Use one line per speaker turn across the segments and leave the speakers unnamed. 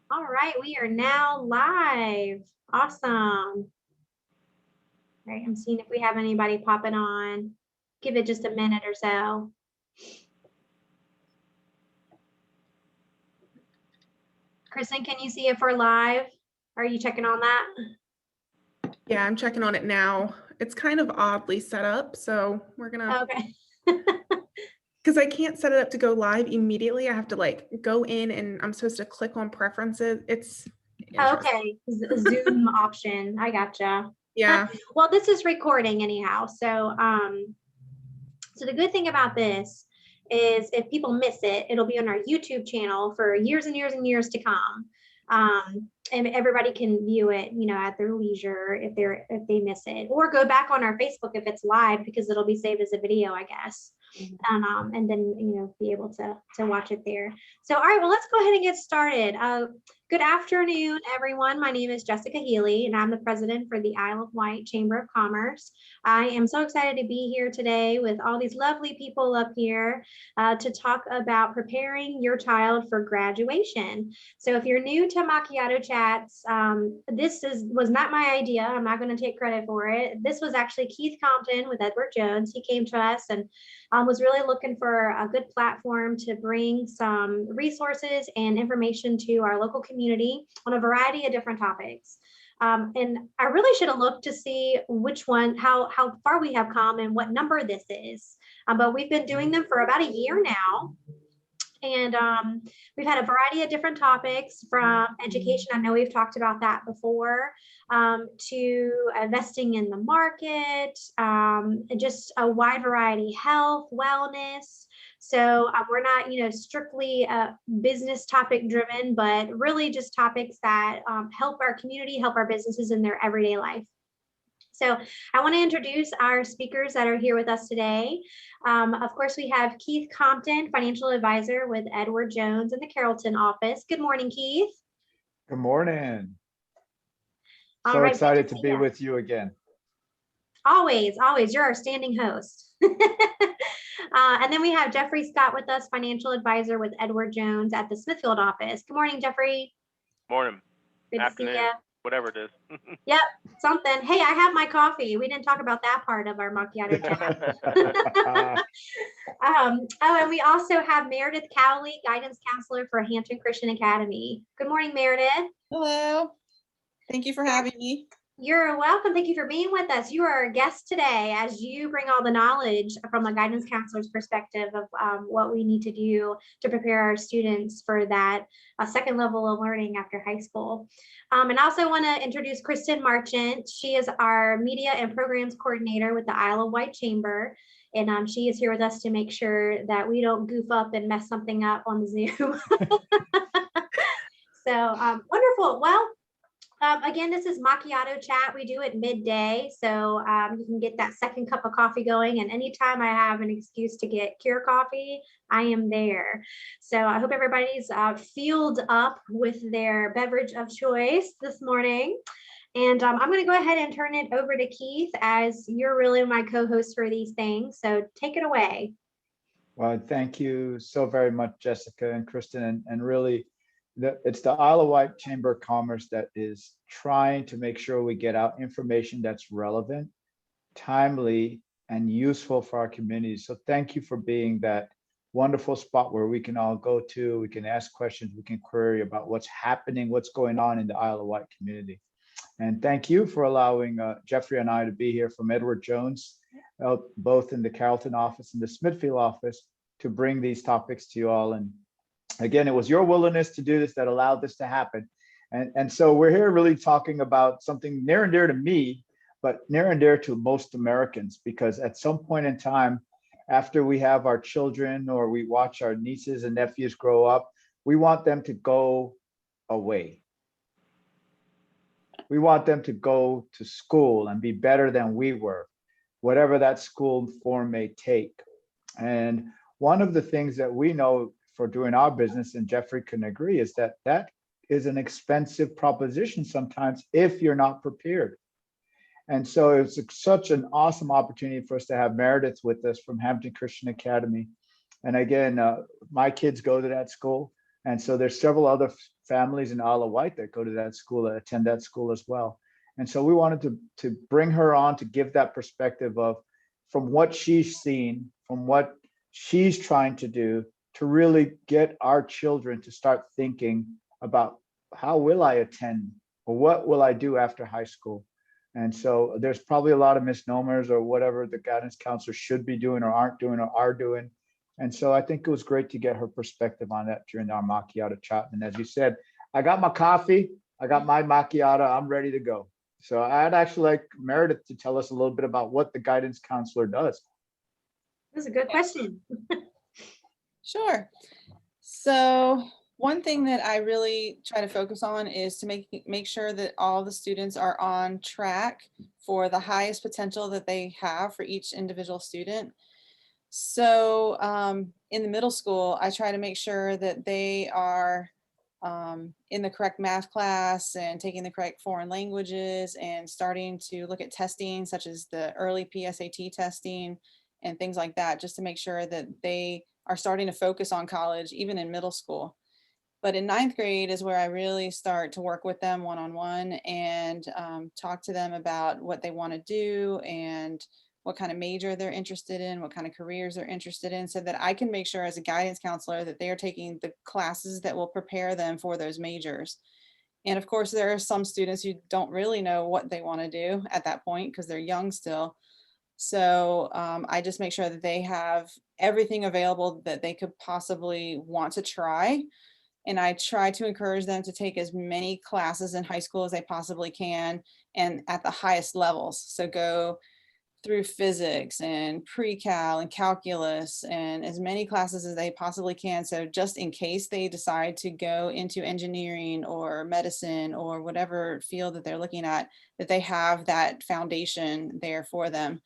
All right, we are now live. Awesome. All right, I'm seeing if we have anybody popping on. Give it just a minute or so. Kristen, can you see if we're live? Are you checking on that?
Yeah, I'm checking on it now. It's kind of oddly set up, so we're gonna,
Okay.
because I can't set it up to go live immediately. I have to like go in and I'm supposed to click on preferences. It's interesting.
Okay, Zoom option. I gotcha.
Yeah.
Well, this is recording anyhow. So the good thing about this is if people miss it, it'll be on our YouTube channel for years and years and years to come. And everybody can view it, at their leisure if they miss it, or go back on our Facebook if it's live because it'll be saved as a video, I guess. And then be able to watch it there. So all right, well, let's go ahead and get started. Good afternoon, everyone. My name is Jessica Healy, and I'm the president for the Isle of Wight Chamber of Commerce. I am so excited to be here today with all these lovely people up here to talk about preparing your child for graduation. So if you're new to Macchiato Chats, this was not my idea. I'm not going to take credit for it. This was actually Keith Compton with Edward Jones. He came to us and was really looking for a good platform to bring some resources and information to our local community on a variety of different topics. And I really should have looked to see which one, how far we have come and what number this is. But we've been doing them for about a year now. And we've had a variety of different topics from education. I know we've talked about that before, to investing in the market, just a wide variety, health, wellness. So we're not, strictly business topic driven, but really just topics that help our community, help our businesses in their everyday life. So I want to introduce our speakers that are here with us today. Of course, we have Keith Compton, financial advisor with Edward Jones in the Carrollton office. Good morning, Keith.
Good morning.
All
So
right,
excited to be with you again.
Always, always. You're our standing host. And then we have Jeffrey Scott with us, financial advisor with Edward Jones at the Smithfield office. Good morning, Jeffrey.
Morning.
Good
afternoon,
to see you.
Whatever it is.
Yep, something. Hey, I have my coffee. We didn't talk about that part of our macchiato chat. And we also have Meredith Cowley, guidance counselor for Hampton Christian Academy. Good morning, Meredith.
Hello. Thank you for having me.
You're welcome. Thank you for being with us. You are our guest today as you bring all the knowledge from a guidance counselor's perspective of what we need to do to prepare our students for that second level of learning after high school. And I also want to introduce Kristen Marchant. She is our media and programs coordinator with the Isle of Wight Chamber. And she is here with us to make sure that we don't goof up and mess something up on the Zoom. So wonderful. Well, again, this is Macchiato Chat. We do it midday, so you can get that second cup of coffee going. And anytime I have an excuse to get Cure coffee, I am there. So I hope everybody's filled up with their beverage of choice this morning. And I'm going to go ahead and turn it over to Keith, as you're really my co-host for these things. So take it away.
Well, thank you so very much, Jessica and Kristen, and really, it's the Isle of Wight Chamber of Commerce that is trying to make sure we get out information that's relevant, timely, and useful for our community. So thank you for being that wonderful spot where we can all go to, we can ask questions, we can query about what's happening, what's going on in the Isle of Wight community. And thank you for allowing Jeffrey and I to be here from Edward Jones, both in the Carrollton office and the Smithfield office, to bring these topics to you all. And again, it was your willingness to do this that allowed this to happen. And so we're here really talking about something near and dear to me, but near and dear to most Americans, because at some point in time, after we have our children or we watch our nieces and nephews grow up, we want them to go away. We want them to go to school and be better than we were, whatever that school form may take. And one of the things that we know for doing our business, and Jeffrey can agree, is that that is an expensive proposition sometimes if you're not prepared. And so it's such an awesome opportunity for us to have Meredith with us from Hampton Christian Academy. And again, my kids go to that school, And so there's several other families in Isle of Wight that go to that school, that attend that school as well. And so we wanted to bring her on to give that perspective of from what she's seen, from what she's trying to do, to really get our children to start thinking about how will I attend or what will I do after high school. And so there's probably a lot of misnomers or whatever the guidance counselor should be doing or aren't doing or are doing. And so I think it was great to get her perspective on that during our macchiato chat. And as you said, I got my coffee, I got my macchiato, I'm ready to go. So I'd actually like Meredith to tell us a little bit about what the guidance counselor does.
That's a good question.
Sure. So one thing that I really try to focus on is to make sure that all the students are on track for the highest potential that they have for each individual student. So in the middle school, I try to make sure that they are in the correct math class and taking the correct foreign languages and starting to look at testing such as the early PSAT testing and things like that, just to make sure that they are starting to focus on college even in middle school. But in ninth grade is where I really start to work with them one-on-one and talk to them about what they want to do and what kind of major they're interested in, what kind of careers they're interested in, so that I can make sure as a guidance counselor that they are taking the classes that will prepare them for those majors. And of course, there are some students who don't really know what they want to do at that point because they're young still. So I just make sure that they have everything available that they could possibly want to try. And I try to encourage them to take as many classes in high school as they possibly can and at the highest levels. So go through physics and pre-cal and calculus and as many classes as they possibly can. So just in case they decide to go into engineering or medicine or whatever field that they're looking at, that they have that foundation there for them.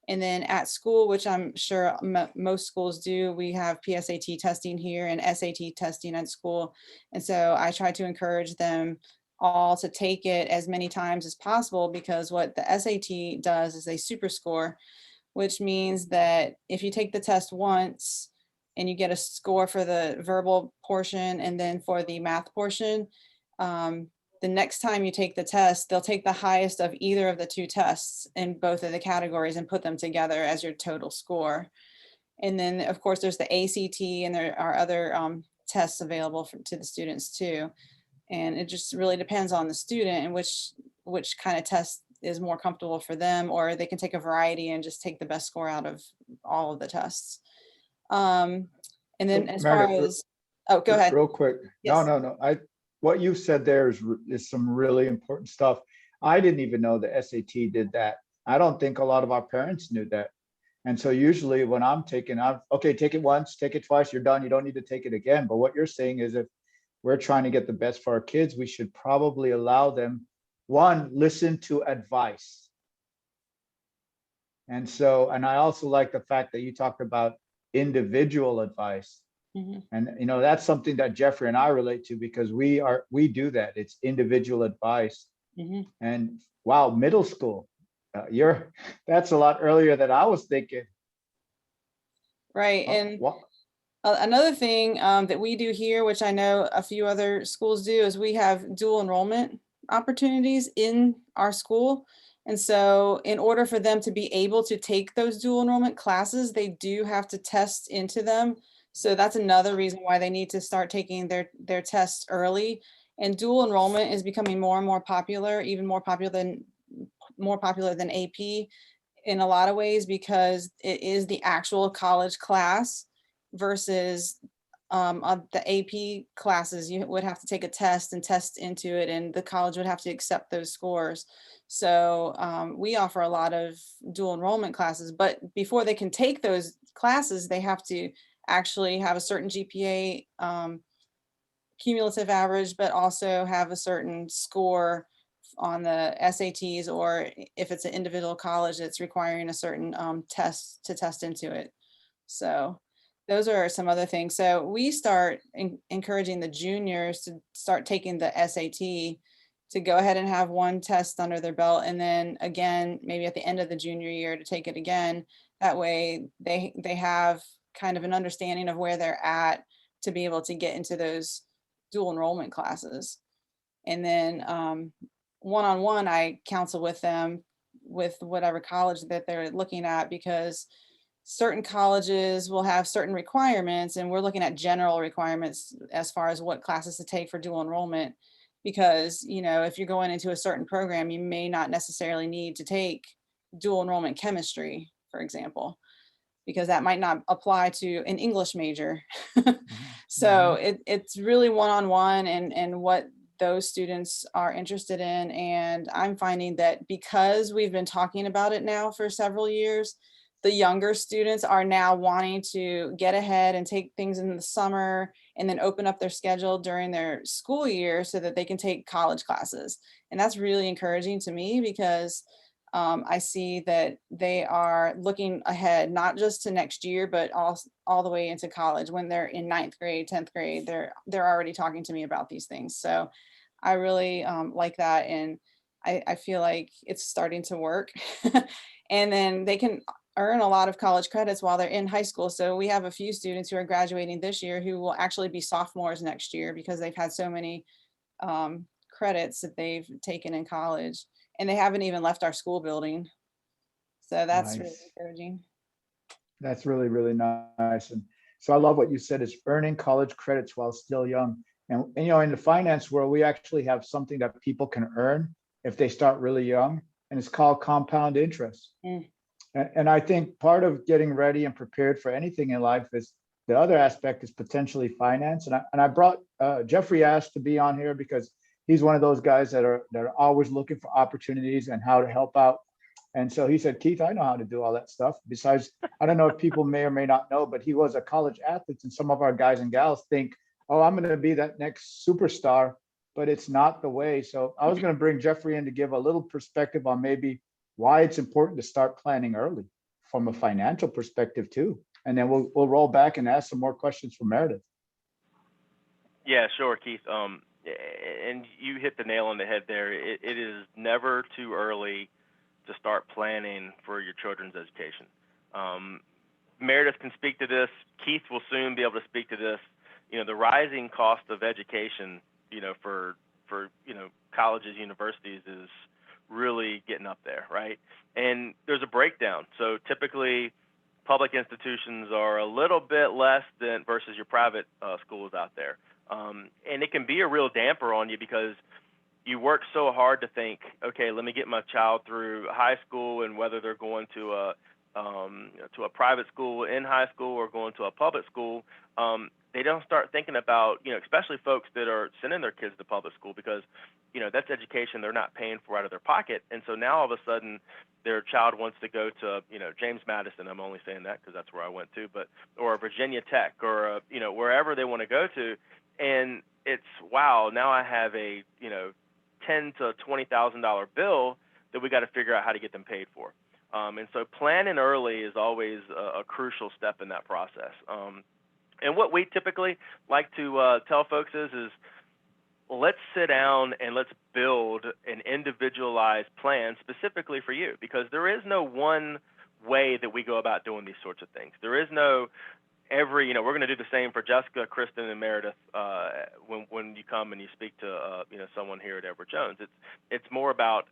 And then at school, which I'm sure most schools do, we have PSAT testing here and SAT testing at school. And so I try to encourage them all to take it as many times as possible, because what the SAT does is a super score, which means that if you take the test once and you get a score for the verbal portion and then for the math portion, the next time you take the test, they'll take the highest of either of the two tests in both of the categories and put them together as your total score. And then of course there's the ACT and there are other tests available to the students too. And it just really depends on the student and which kind of test is more comfortable for them, or they can take a variety and just take the best score out of all of the tests. And then as far as, oh, go ahead.
Real quick.
Yes.
No. What you said there is some really important stuff. I didn't even know the SAT did that. I don't think a lot of our parents knew that. And so usually when I'm taking, okay, take it once, take it twice, you're done. You don't need to take it again. But what you're saying is if we're trying to get the best for our kids, we should probably allow them, one, listen to advice. And so, and I also like the fact that you talked about individual advice. Mm-hmm. And that's something that Jeffrey and I relate to because we do that. It's individual advice. Mm-hmm. And wow, middle school, that's a lot earlier than I was thinking.
Right. And another thing that we do here, which I know a few other schools do, is we have dual enrollment opportunities in our school. And so in order for them to be able to take those dual enrollment classes, they do have to test into them. So that's another reason why they need to start taking their tests early. And dual enrollment is becoming more and more popular, even more popular than AP in a lot of ways, because it is the actual college class versus the AP classes. You would have to take a test and test into it, and the college would have to accept those scores. So we offer a lot of dual enrollment classes, but before they can take those classes, they have to actually have a certain GPA cumulative average, but also have a certain score on the SATs, or if it's an individual college, it's requiring a certain test to test into it. So those are some other things. So we start encouraging the juniors to start taking the SAT, to go ahead and have one test under their belt, and then again, maybe at the end of the junior year to take it again. That way they have kind of an understanding of where they're at to be able to get into those dual enrollment classes. And then one-on-one, I counsel with them with whatever college that they're looking at, because certain colleges will have certain requirements, and we're looking at general requirements as far as what classes to take for dual enrollment. Because, you know, if you're going into a certain program, you may not necessarily need to take dual enrollment chemistry, for example, because that might not apply to an English major. So it's really one-on-one and what those students are interested in. And I'm finding that because we've been talking about it now for several years, the younger students are now wanting to get ahead and take things in the summer and then open up their schedule during their school year so that they can take college classes. And that's really encouraging to me, because I see that they are looking ahead, not just to next year, but all the way into college. When they're in 9th grade, 10th grade, they're already talking to me about these things. So I really like that. And I feel like it's starting to work. And then they can earn a lot of college credits while they're in high school. So we have a few students who are graduating this year who will actually be sophomores next year, because they've had so many credits that they've taken in college, and they haven't even left our school building. So that's really
Nice.
encouraging.
That's really, really nice. And so I love what you said, is earning college credits while still young. And you know, in the finance world, we actually have something that people can earn if they start really young, and it's called compound interest. And I think part of getting ready and prepared for anything in life is the other aspect is potentially finance. And I brought Jeffrey Ash to be on here because he's one of those guys that are always looking for opportunities and how to help out. And so he said, Keith, I know how to do all that stuff. Besides, I don't know if people may or may not know, but he was a college athlete, and some of our guys and gals think, oh, I'm going to be that next superstar, but it's not the way. So I was going to bring Jeffrey in to give a little perspective on maybe why it's important to start planning early from a financial perspective too. And then we'll roll back and ask some more questions for Meredith.
Yeah, sure, Keith. And you hit the nail on the head there. It is never too early to start planning for your children's education. Meredith can speak to this. Keith will soon be able to speak to this. You know, the rising cost of education, you know, for you know, colleges, universities is really getting up there, right? And there's a breakdown. So typically, public institutions are a little bit less than versus your private schools out there. And it can be a real damper on you, because you work so hard to think, okay, let me get my child through high school, and whether they're going to a private school in high school or going to a public school, they don't start thinking about, you know, especially folks that are sending their kids to public school, because, you know, that's education they're not paying for out of their pocket. And so now all of a sudden their child wants to go to, you know, James Madison. I'm only saying that because that's where I went to, but, or Virginia Tech, or, you know, wherever they want to go to. And it's, wow, now I have a, you know, $10,000 to $20,000 bill that we got to figure out how to get them paid for. And so planning early is always a crucial step in that process. And what we typically like to tell folks is let's sit down and let's build an individualized plan specifically for you, because there is no one way that we go about doing these sorts of things. There is no you know, we're going to do the same for Jessica, Kristen, and Meredith when you come and you speak to you know, someone here at Edward Jones. It's more about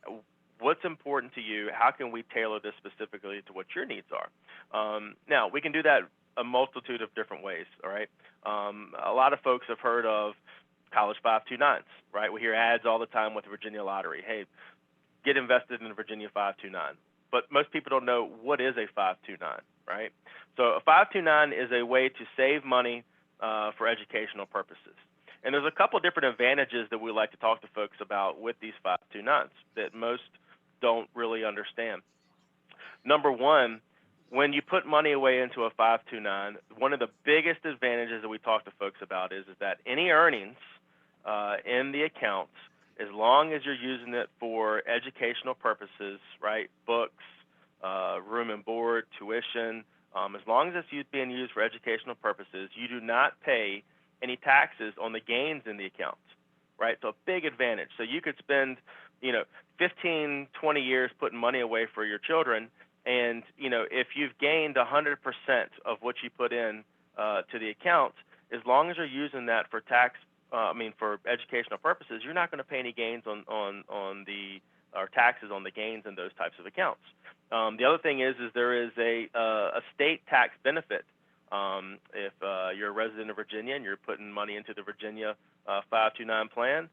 what's important to you. How can we tailor this specifically to what your needs are? Now, we can do that a multitude of different ways, all right? A lot of folks have heard of college 529s, right? We hear ads all the time with the Virginia Lottery. Hey, get invested in the Virginia 529. But most people don't know what is a 529, right? So a 529 is a way to save money for educational purposes. And there's a couple different advantages that we like to talk to folks about with these 529s that most don't really understand. Number one, when you put money away into a 529, one of the biggest advantages that we talk to folks about is that any earnings in the accounts, as long as you're using it for educational purposes, right, books, room and board, tuition, as long as it's being used for educational purposes, you do not pay any taxes on the gains in the account, right? So a big advantage. So you could spend, you know, 15, 20 years putting money away for your children, and, you know, if you've gained 100% of what you put in to the account, as long as you're using that for tax for educational purposes, you're not going to pay any gains on the or taxes on the gains in those types of accounts. The other thing is there is a state tax benefit. If you're a resident of Virginia and you're putting money into the Virginia 529 plan,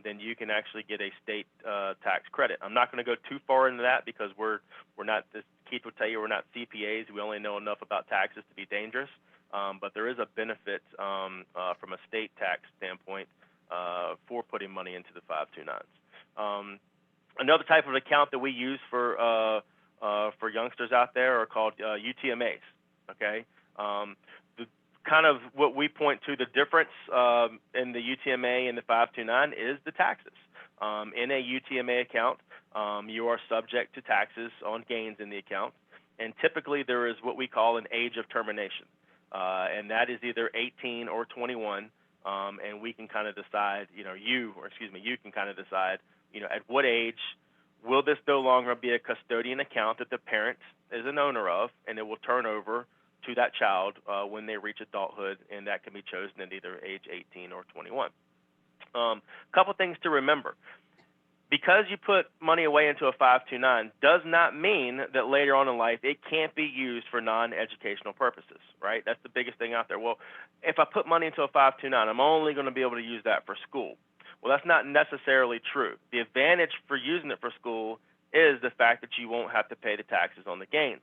then you can actually get a state tax credit. I'm not going to go too far into that because we're not, as Keith would tell you, we're not CPAs. We only know enough about taxes to be dangerous. But there is a benefit from a state tax standpoint for putting money into the 529s. Another type of account that we use for youngsters out there are called UTMAs. Okay, the kind of what we point to the difference in the UTMA and the 529 is the taxes. In a UTMA account, you are subject to taxes on gains in the account, and typically there is what we call an age of termination, and that is either 18 or 21, and we can kind of decide, you can kind of decide, at what age will this no longer be a custodian account that the parent is an owner of, and it will turn over to that child when they reach adulthood, and that can be chosen at either age 18 or 21. Couple things to remember. Because you put money away into a 529 does not mean that later on in life it can't be used for non-educational purposes, right? That's the biggest thing out there. Well, if I put money into a 529, I'm only going to be able to use that for school. Well, that's not necessarily true. The advantage for using it for school is the fact that you won't have to pay the taxes on the gains.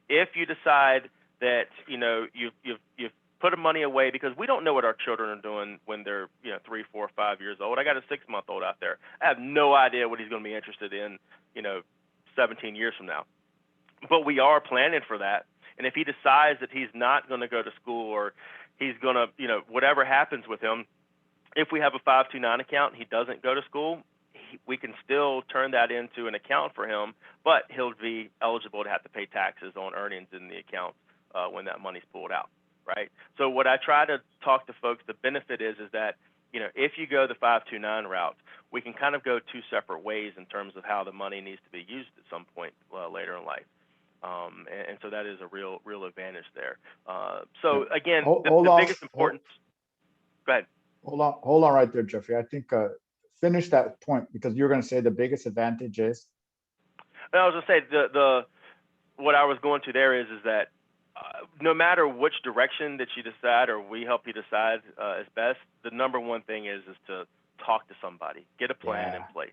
If you decide that you've put the money away, because we don't know what our children are doing when they're 3, 4, 5 years old. I got a 6-month-old out there. I have no idea what he's going to be interested in 17 years from now. But we are planning for that. And if he decides that he's not going to go to school, or he's going to whatever happens with him, if we have a 529 account and he doesn't go to school, we can still turn that into an account for him, but he'll be eligible to have to pay taxes on earnings in the account when that money's pulled out, right? So what I try to talk to folks, the benefit is that, if you go the 529 route, we can kind of go two separate ways in terms of how the money needs to be used at some point later in life. And so that is a real advantage there. So again, the biggest importance, go ahead.
Hold on right there, Jeffrey. I think finish that point, because you're going to say the biggest advantage is.
I was going to say what I was going to there is that no matter which direction that you decide, or we help you decide is best, the number one thing is to talk to somebody, get a plan in place,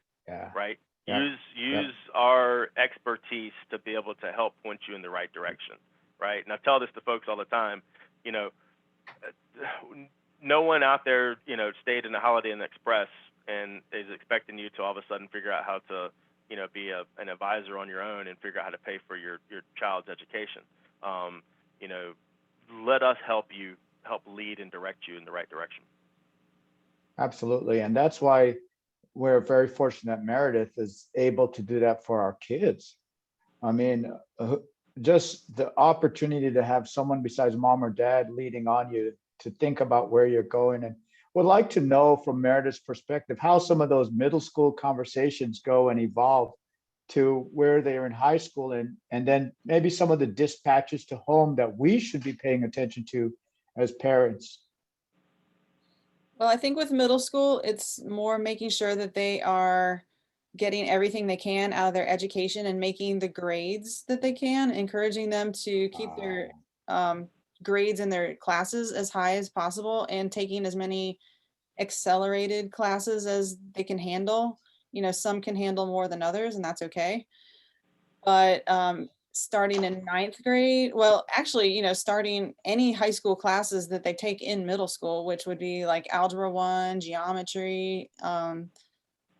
right? Yeah. Use our expertise to be able to help point you in the right direction, right? And I tell this to folks all the time, no one out there, stayed in the Holiday Inn Express and is expecting you to all of a sudden figure out how to, be an advisor on your own and figure out how to pay for your child's education. Let us help lead and direct you in the right direction.
Absolutely. And that's why we're very fortunate that Meredith is able to do that for our kids. I mean, just the opportunity to have someone besides mom or dad leading on you to think about where you're going. And would like to know from Meredith's perspective how some of those middle school conversations go and evolve to where they're in high school, and then maybe some of the dispatches to home that we should be paying attention to as parents.
Well, I think with middle school, it's more making sure that they are getting everything they can out of their education and making the grades that they can, encouraging them to keep their grades in their classes as high as possible, and taking as many accelerated classes as they can handle. Some can handle more than others, and that's okay. But starting in 9th grade, well, actually, starting any high school classes that they take in middle school, which would be like Algebra 1, geometry,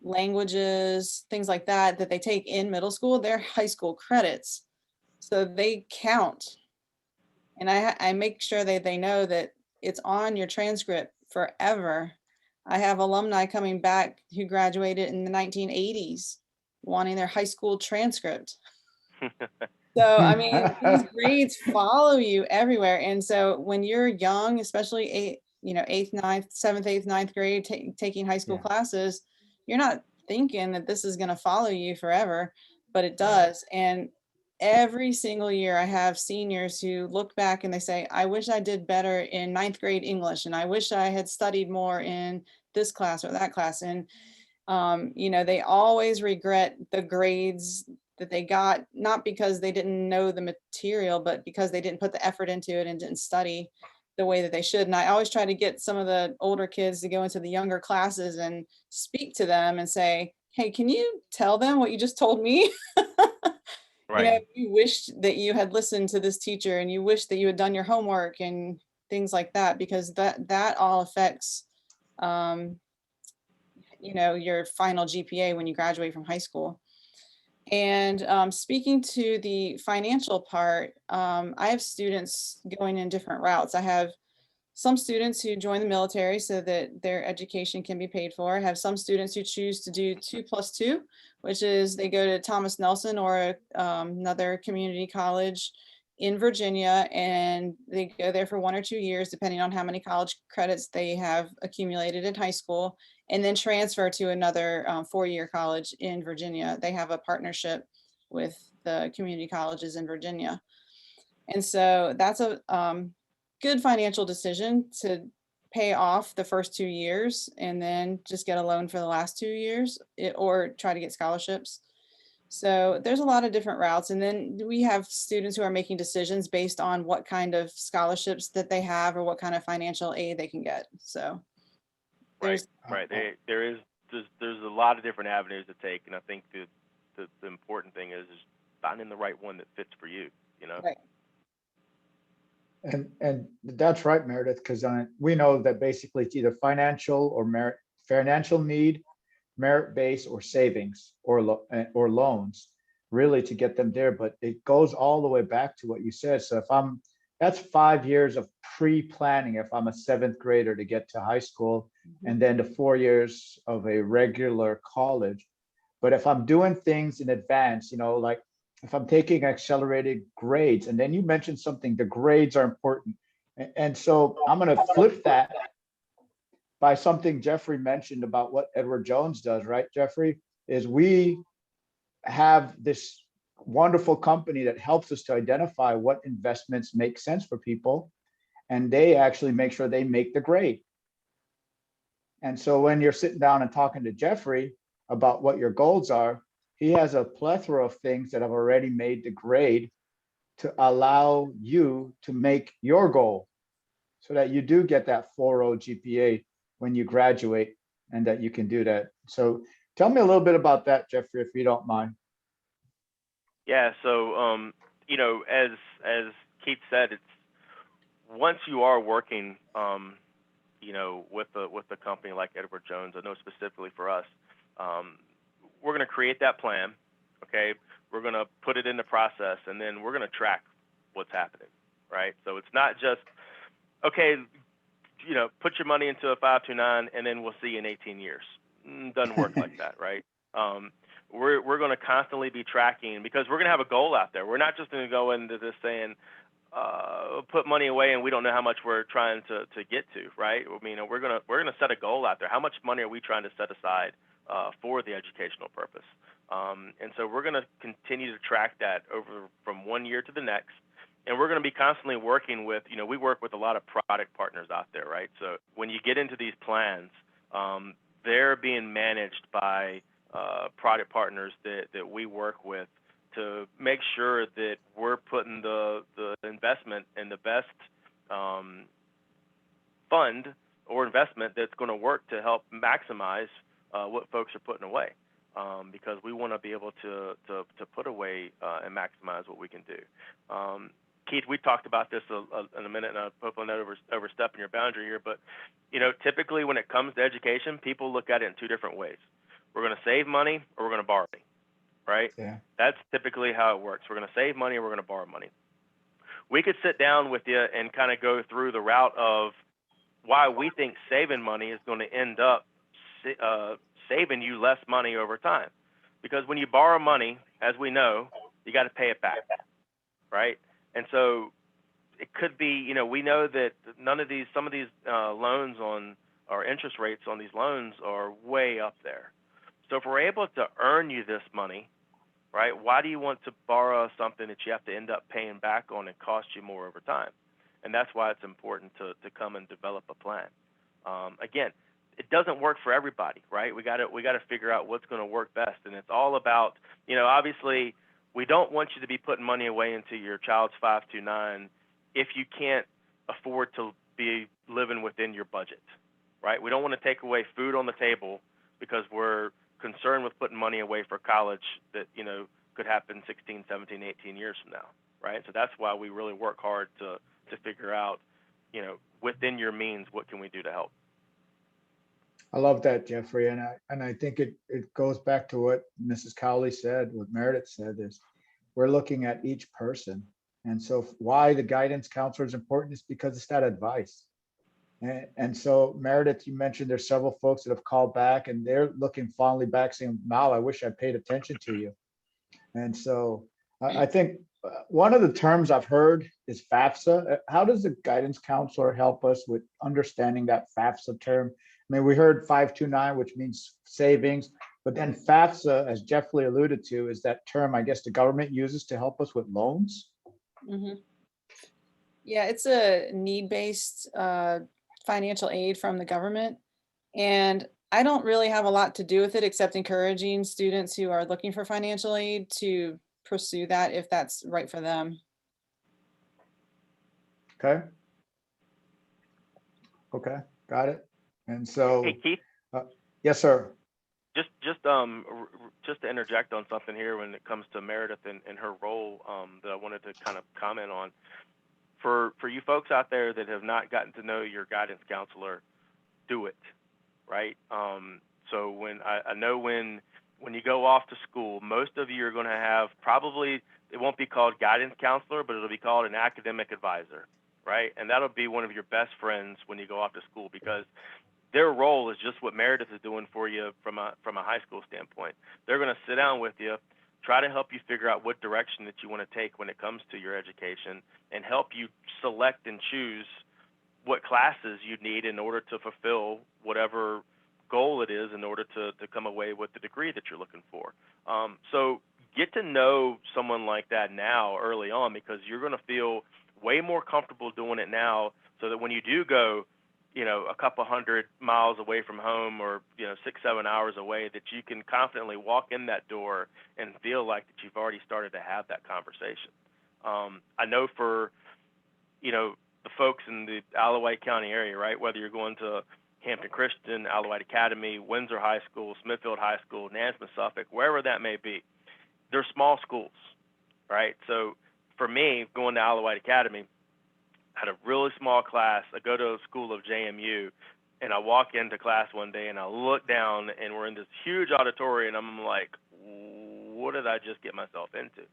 languages, things like that they take in middle school, they're high school credits. So they count. And I make sure that they know that it's on your transcript forever. I have alumni coming back who graduated in the 1980s wanting their high school transcript. So, I mean, these grades follow you everywhere. And so when you're young, especially 8th, 9th, 7th, 8th, 9th grade, taking high school classes, you're not thinking that this is going to follow you forever, but it does. And every single year I have seniors who look back and they say, I wish I did better in 9th grade English, and I wish I had studied more in this class or that class. And, you know, they always regret the grades that they got, not because they didn't know the material, but because they didn't put the effort into it and didn't study the way that they should. And I always try to get some of the older kids to go into the younger classes and speak to them and say, hey, can you tell them what you just told me? You know,
Right.
you wished that you had listened to this teacher, and you wish that you had done your homework and things like that, because that all affects, you know, your final GPA when you graduate from high school. And speaking to the financial part, I have students going in different routes. I have some students who join the military so that their education can be paid for. I have some students who choose to do 2+2, which is they go to Thomas Nelson or another community college in Virginia, and they go there for 1 or 2 years, depending on how many college credits they have accumulated in high school, and then transfer to another 4-year college in Virginia. They have a partnership with the community colleges in Virginia. And so that's a good financial decision to pay off the first 2 years and then just get a loan for the last 2 years, or try to get scholarships. So there's a lot of different routes. And then we have students who are making decisions based on what kind of scholarships that they have or what kind of financial aid they can get. So
Right.
there's,
Right. There's a lot of different avenues to take, and I think the important thing is finding the right one that fits for you. You know.
right.
And that's right, Meredith, because we know that basically it's either financial or financial need, merit base, or savings, or loans, really, to get them there. But it goes all the way back to what you said. So that's 5 years of pre-planning if I'm a 7th grader to get to high school, and then the 4 years of a regular college. But if I'm doing things in advance, you know, like if I'm taking accelerated grades, and then you mentioned something, the grades are important. And so I'm going to flip that by something Jeffrey mentioned about what Edward Jones does, right, Jeffrey? Is we have this wonderful company that helps us to identify what investments make sense for people, and they actually make sure they make the grade. And so when you're sitting down and talking to Jeffrey about what your goals are, he has a plethora of things that have already made the grade to allow you to make your goal, so that you do get that 4.0 GPA when you graduate, and that you can do that. So tell me a little bit about that, Jeffrey, if you don't mind.
Yeah. So you know, as Keith said, it's once you are working, you know, with a company like Edward Jones, I know specifically for us, we're going to create that plan. Okay, we're going to put it in the process, and then we're going to track what's happening, right? So it's not just, okay, you know, put your money into a 529 and then we'll see you in 18 years. Doesn't work like that, right? We're going to constantly be tracking, because we're going to have a goal out there. We're not just going to go into this saying, put money away and we don't know how much we're trying to get to, right? I mean, we're gonna set a goal out there. How much money are we trying to set aside for the educational purpose? And so we're gonna continue to track that over from 1 year to the next. And we're going to be constantly working with, you know, we work with a lot of product partners out there, right? So when you get into these plans, they're being managed by product partners that we work with to make sure that we're putting the investment in the best fund or investment that's going to work to help maximize what folks are putting away, because we want to be able to put away and maximize what we can do. Keith, we talked about this in a minute, and I hope I'm not overstepping your boundary here, but you know, typically when it comes to education, people look at it in two different ways. We're going to save money or we're going to borrow money, right?
Yeah.
That's typically how it works. We're going to save money or we're going to borrow money. We could sit down with you and kind of go through the route of why we think saving money is going to end up saving you less money over time. Because when you borrow money, as we know, you got to pay it back, right? And so it could be, you know, we know that some of these loans on, or interest rates on these loans are way up there. So if we're able to earn you this money right? Why do you want to borrow something that you have to end up paying back on and cost you more over time? And that's why it's important to come and develop a plan. Again, it doesn't work for everybody, right? We got to figure out what's going to work best, and it's all about, obviously, we don't want you to be putting money away into your child's 529 if you can't afford to be living within your budget, right? We don't want to take away food on the table because we're concerned with putting money away for college that, could happen 16, 17, 18 years from now, right? So that's why we really work hard to figure out, within your means, what can we do to help?
I love that, Jeffrey. And I think it goes back to what Mrs. Cowley said, what Meredith said, is we're looking at each person. And so why the guidance counselor is important is because it's that advice. And so Meredith, you mentioned there's several folks that have called back and they're looking fondly back saying, Mal, I wish I paid attention to you. And so I think one of the terms I've heard is FAFSA. How does the guidance counselor help us with understanding that FAFSA term? I mean, we heard 529, which means savings, but then FAFSA, as Jeffrey alluded to, is that term I guess the government uses to help us with loans.
Mm-hmm. Yeah, it's a need-based financial aid from the government. And I don't really have a lot to do with it except encouraging students who are looking for financial aid to pursue that if that's right for them.
Okay. Okay, got it. And so,
Hey, Keith.
Yes, sir.
Just to interject on something here when it comes to Meredith and her role that I wanted to kind of comment on. For you folks out there that have not gotten to know your guidance counselor, do it, right? So when I know when you go off to school, most of you are going to have probably, it won't be called guidance counselor, but it'll be called an academic advisor, right? And that'll be one of your best friends when you go off to school, because their role is just what Meredith is doing for you from a high school standpoint. They're going to sit down with you, try to help you figure out what direction that you want to take when it comes to your education, and help you select and choose what classes you need in order to fulfill whatever goal it is in order to come away with the degree that you're looking for. So get to know someone like that now early on, because you're going to feel way more comfortable doing it now, so that when you do go, a couple 100 miles away from home, or 6-7 hours away, that you can confidently walk in that door and feel like that you've already started to have that conversation. I know for the folks in the Alawite County area, right, whether you're going to Hampton Christian, Alawite Academy, Windsor High School, Smithfield High School, Nansman, Suffolk, wherever that may be, they're small schools, right? So for me, going to Alawite Academy, I had a really small class. I go to a school of JMU, and I walk into class one day, and I look down, and we're in this huge auditorium, and I'm like, what did I just get myself into?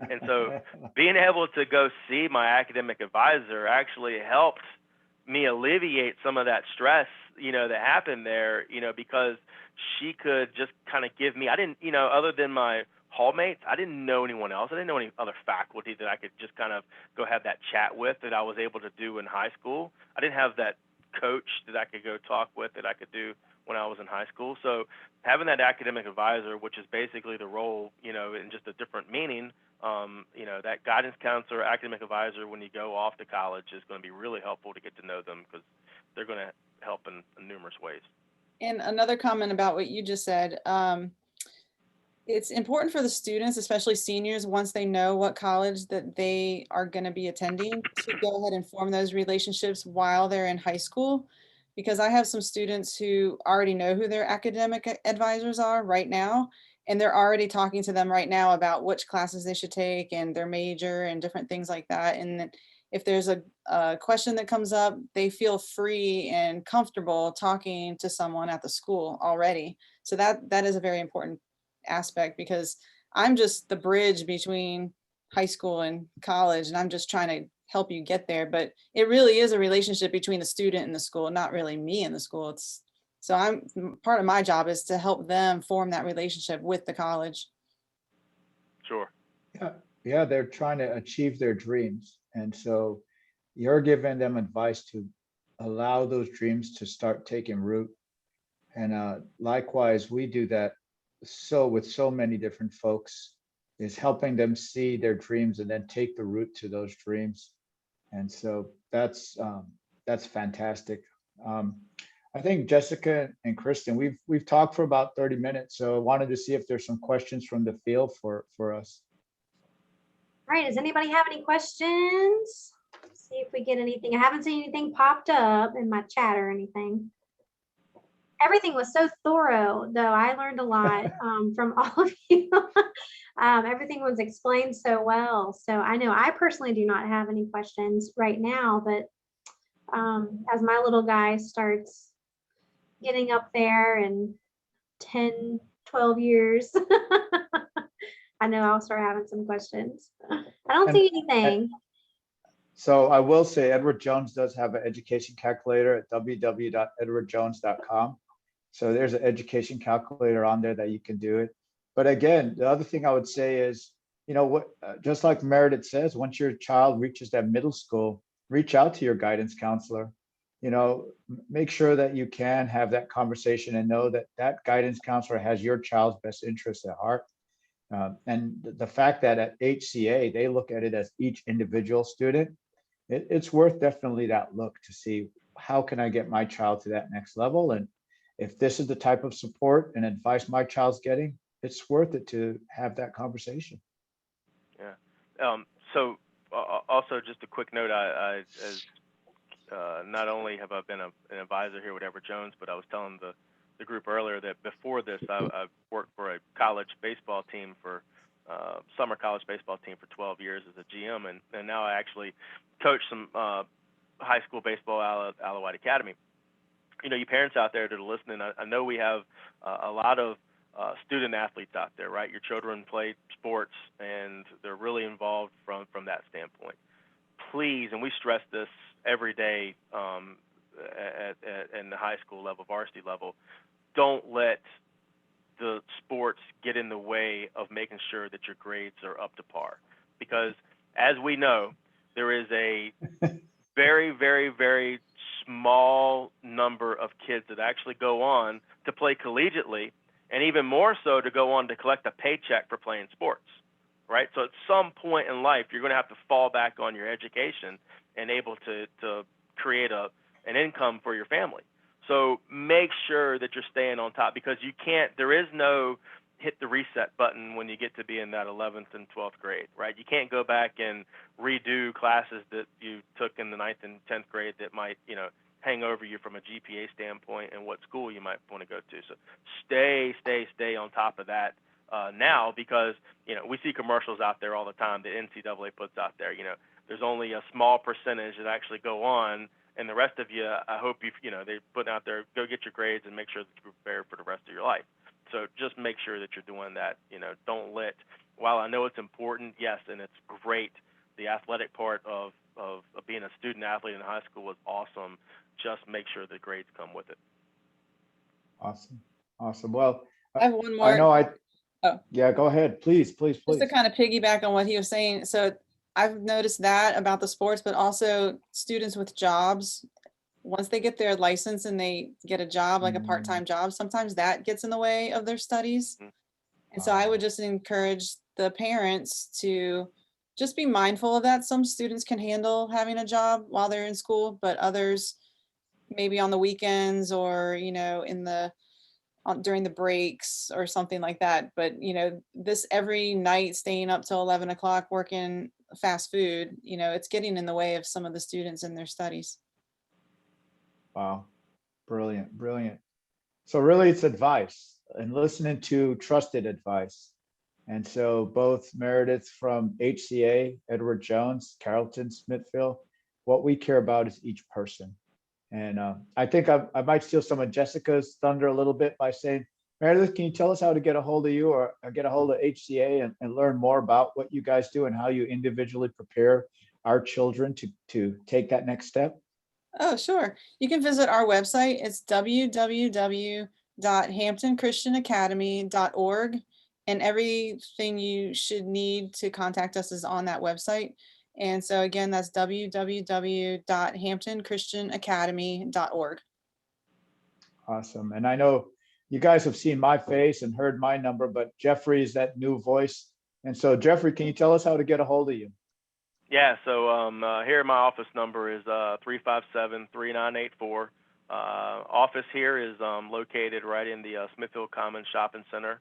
And so being able to go see my academic advisor actually helped me alleviate some of that stress, that happened there, because she could just kind of give me, I didn't, other than my hallmates, I didn't know anyone else. I didn't know any other faculty that I could just kind of go have that chat with that I was able to do in high school. I didn't have that coach that I could go talk with that I could do when I was in high school. So having that academic advisor, which is basically the role, in just a different meaning, that guidance counselor, academic advisor, when you go off to college, is going to be really helpful to get to know them, because they're going to help in numerous ways. And
another comment about what you just said, it's important for the students, especially seniors, once they know what college that they are going to be attending, to go ahead and form those relationships while they're in high school. Because I have some students who already know who their academic advisors are right now, and they're already talking to them right now about which classes they should take and their major and different things like that. And if there's a question that comes up, they feel free and comfortable talking to someone at the school already. So that is a very important aspect, because I'm just the bridge between high school and college, and I'm just trying to help you get there. But it really is a relationship between the student and the school, not really me and the school. So part of my job is to help them form that relationship with the college.
Sure.
Yeah, they're trying to achieve their dreams. And so you're giving them advice to allow those dreams to start taking root. And likewise, we do that with so many different folks is helping them see their dreams and then take the route to those dreams. And so that's fantastic. I think Jessica and Kristen, we've talked for about 30 minutes, so I wanted to see if there's some questions from the field for us.
All right, does anybody have any questions? See if we get anything. I haven't seen anything popped up in my chat or anything. Everything was so thorough, though. I learned a lot from all of you. Everything was explained so well. So I know I personally do not have any questions right now, but as my little guy starts getting up there in 10, 12 years, I know I'll start having some questions. I don't see anything.
So I will say Edward Jones does have an education calculator at www.edwardjones.com. So there's an education calculator on there that you can do it. But again, the other thing I would say is, you know, what, just like Meredith says, once your child reaches that middle school, reach out to your guidance counselor. You know, make sure that you can have that conversation and know that that guidance counselor has your child's best interests at heart. And the fact that at HCA, they look at it as each individual student, it's worth definitely that look to see how can I get my child to that next level. And if this is the type of support and advice my child's getting, it's worth it to have that conversation.
Yeah. So also just a quick note, I not only have I been an advisor here with Edward Jones, but I was telling the group earlier that before this, I worked for a college baseball team for summer college baseball team for 12 years as a GM, and now I actually coach some high school baseball at Isle White Academy. You know, you parents out there that are listening, I know we have a lot of student athletes out there, right? Your children play sports and they're really involved from that standpoint. Please, and we stress this every day in the high school level, varsity level, don't let the sports get in the way of making sure that your grades are up to par. Because as we know, there is a very, very, very small number of kids that actually go on to play collegiately, and even more so to go on to collect a paycheck for playing sports, right? So at some point in life, you're going to have to fall back on your education and able to create an income for your family. So make sure that you're staying on top, because you can't, there is no hit the reset button when you get to be in that 11th and 12th grade, right? You can't go back and redo classes that you took in the 9th and 10th grade that might, you know, hang over you from a GPA standpoint and what school you might want to go to. So stay on top of that now, because, you know, we see commercials out there all the time that NCAA puts out there. You know, there's only a small percentage that actually go on, and the rest of you, I hope they put out there, go get your grades and make sure that you're prepared for the rest of your life. So just make sure that you're doing that. You know, don't let, while I know it's important, yes, and it's great, the athletic part of being a student athlete in high school is awesome. Just make sure the grades come with it.
Awesome. Well,
I have one more.
Yeah, go ahead. Please.
Just to kind of piggyback on what he was saying. So I've noticed that about the sports, but also students with jobs, once they get their license and they get a job, like a part-time job, sometimes that gets in the way of their studies. And so I would just encourage the parents to just be mindful of that. Some students can handle having a job while they're in school, but others maybe on the weekends or, you know, during the breaks or something like that. But, you know, this every night staying up till 11 o'clock working fast food, you know, it's getting in the way of some of the students in their studies.
Wow. Brilliant. So really it's advice and listening to trusted advice. And so both Meredith from HCA, Edward Jones, Carrollton, Smithfield, what we care about is each person. And I think I might steal some of Jessica's thunder a little bit by saying, Meredith, can you tell us how to get a hold of you or get a hold of HCA and learn more about what you guys do and how you individually prepare our children to take that next step?
Oh, sure. You can visit our website. It's www.hamptonchristianacademy.org. And everything you should need to contact us is on that website. And so again, that's www.hamptonchristianacademy.org.
Awesome. And I know you guys have seen my face and heard my number, but Jeffrey is that new voice And so Jeffrey, can you tell us how to get a hold of you?
Yeah, so here my office number is 357-3984. Office here is located right in the Smithfield Commons Shopping Center,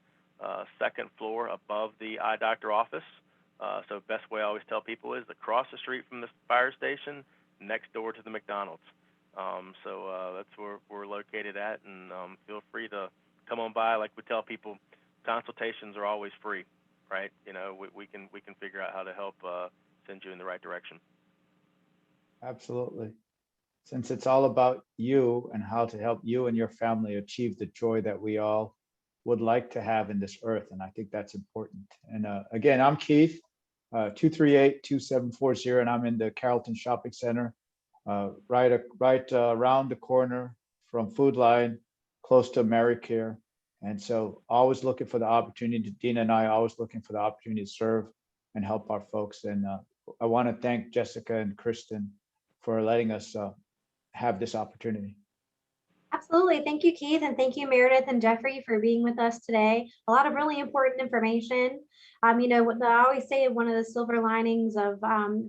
second floor above the eye doctor office. So best way I always tell people is across the street from the fire station, next door to the McDonald's. So that's where we're located at, and feel free to come on by. Like we tell people, consultations are always free, right? You know, we can figure out how to help send you in the right direction.
Absolutely. Since it's all about you and how to help you and your family achieve the joy that we all would like to have in this earth. And I think that's important. And again, I'm Keith, 238-2740, and I'm in the Carrollton Shopping Center, right around the corner from Food Line, close to AmeriCare. And so always looking for the opportunity, Dina and I always looking for the opportunity to serve and help our folks. And I want to thank Jessica and Kristen for letting us have this opportunity.
Absolutely. Thank you, Keith, and thank you, Meredith and Jeffrey, for being with us today. A lot of really important information. You know, what I always say, one of the silver linings of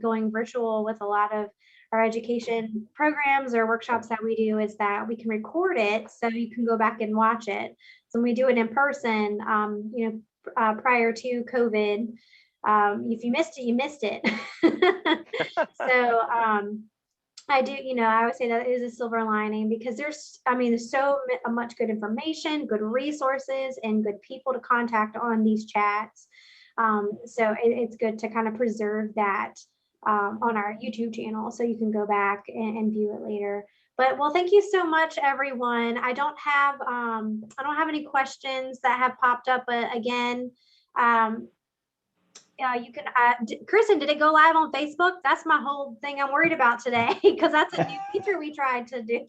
going virtual with a lot of our education programs or workshops that we do is that we can record it so you can go back and watch it. So when we do it in person, you know, prior to COVID, if you missed it, you missed it. So I do, you know, I always say that is a silver lining because there's so much good information, good resources, and good people to contact on these chats. So it's good to kind of preserve that on our YouTube channel so you can go back and view it later. But well, thank you so much, everyone. I don't have any questions that have popped up, but again, you can, Kristen, did it go live on Facebook? That's my whole thing I'm worried about today because that's a new feature we tried to do.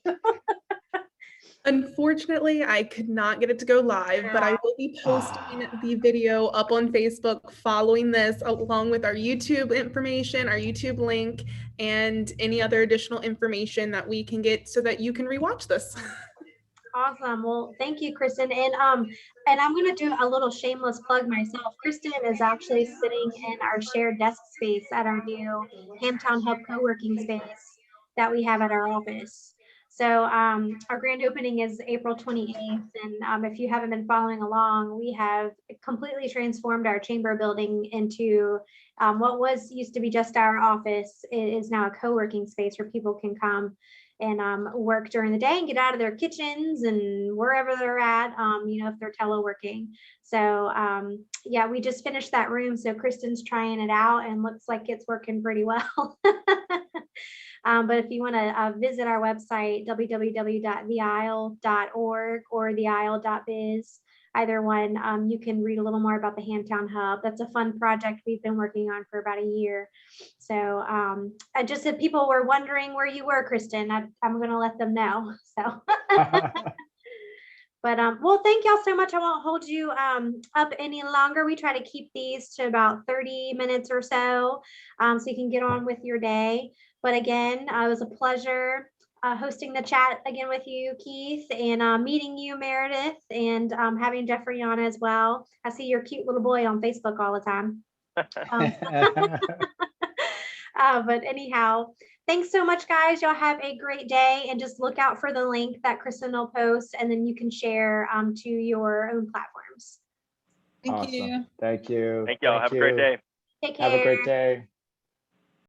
Unfortunately, I could not get it to go live, but I will be posting the video up on Facebook following this, along with our YouTube information, our YouTube link, and any other additional information that we can get so that you can rewatch this.
Awesome. Well, thank you, Kristen. And I'm going to do a little shameless plug myself. Kristen is actually sitting in our shared desk space at our new Hampton Hub co-working space that we have at our office. So our grand opening is April 28th. And if you haven't been following along, we have completely transformed our chamber building into what used to be just our office. It is now a co-working space where people can come and work during the day and get out of their kitchens and wherever they're at, you know, if they're teleworking. So yeah, we just finished that room. So Kristen's trying it out and looks like it's working pretty well. But if you want to visit our website, www.theisle.org or theisle.biz, either one, you can read a little more about the Hampton Hub. That's a fun project we've been working on for about a year. So I just said people were wondering where you were, Kristen. I'm going to let them know. So, but well, thank y'all so much. I won't hold you up any longer. We try to keep these to about 30 minutes or so you can get on with your day. But again, it was a pleasure hosting the chat again with you, Keith, and meeting you, Meredith, and having Jeffrey on as well. I see your cute little boy on Facebook all the time. But anyhow, thanks so much, guys. Y'all have a great day, and just look out for the link that Kristen will post, and then you can share to your own platforms.
Thank
Awesome.
you.
Thank you.
Thank y'all. Have a great day.
Take care.
Have a great day.